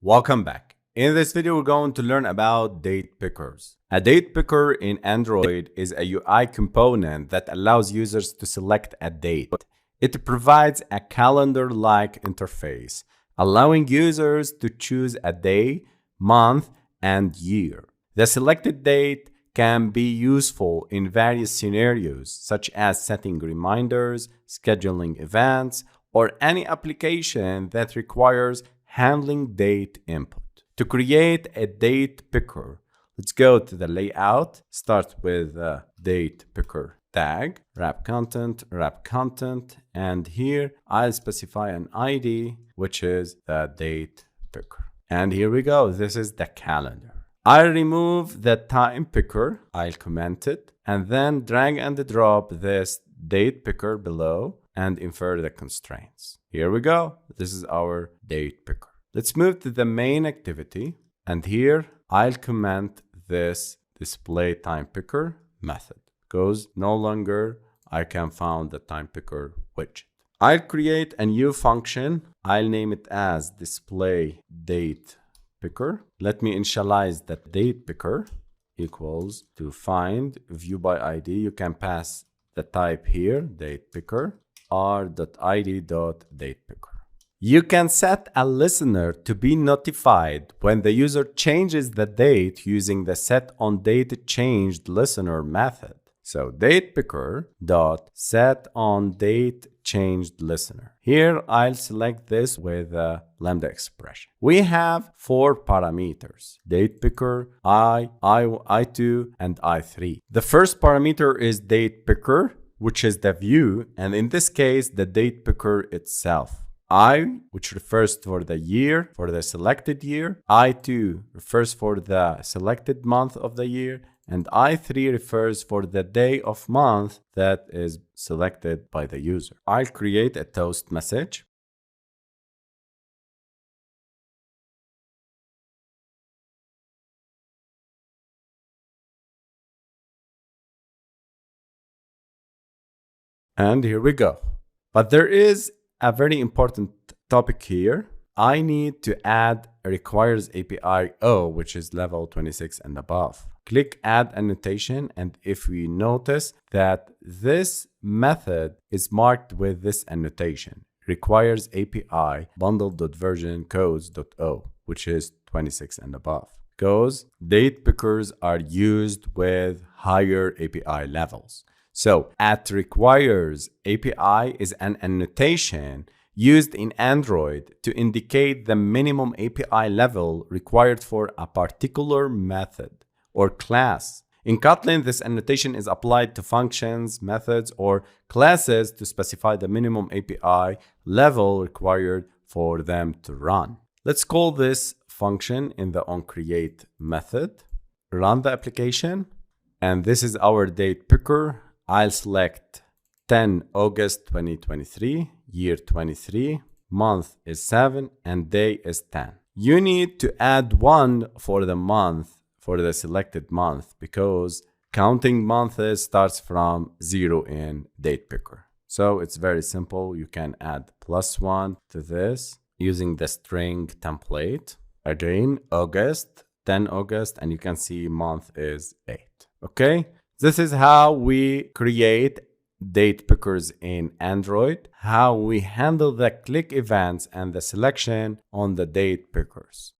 Welcome back. In this video, we're going to learn about date pickers. A date picker in Android is a UI component that allows users to select a date. It provides a calendar-like interface, allowing users to choose a day, month, and year. The selected date can be useful in various scenarios, such as setting reminders, scheduling events, or any application that requires handling date input. To create a date picker, let's go to the layout, start with the date picker tag, wrap content, and here I'll specify an ID, which is the date picker. And here we go, this is the calendar. I'll remove the time picker, I'll comment it, and then drag and drop this date picker below and infer the constraints. Here we go, this is our date picker. Let's move to the main activity, and here I'll comment this display time picker method because no longer I can find the time picker widget. I'll create a new function. I'll name it as display date picker. Let me initialize that date picker equals to find view by ID. You can pass the type here, date picker, r.id.datePicker. You can set a listener to be notified when the user changes the date using the setOnDateChangedListener method. So DatePicker.setOnDateChangedListener. Here I'll select this with a lambda expression. We have 4 parameters: DatePicker, I2, and I3. The first parameter is DatePicker, which is the view, and in this case, the date picker itself. I, which refers for the year, for the selected year. I2 refers for the selected month of the year. And I3 refers for the day of month that is selected by the user. I'll create a toast message. And here we go. But there is a very important topic here. I need to add a requires API O, which is level 26 and above. Click add annotation, and if we notice that this method is marked with this annotation, requires API bundle.version codes.o, which is 26 and above. Because date pickers are used with higher API levels. So at requires API is an annotation used in Android to indicate the minimum API level required for a particular method or class. In Kotlin, this annotation is applied to functions, methods, or classes to specify the minimum API level required for them to run. Let's call this function in the onCreate method, run the application, and this is our date picker. I'll select 10 August 2023, year 23, month is 7, and day is 10. You need to add 1 for the month, for the selected month, because counting months starts from 0 in date picker. So it's very simple. You can add +1 to this using the string template. Again, August, 10 August, and you can see month is 8. Okay? This is how we create date pickers in Android, how we handle the click events and the selection on the date pickers.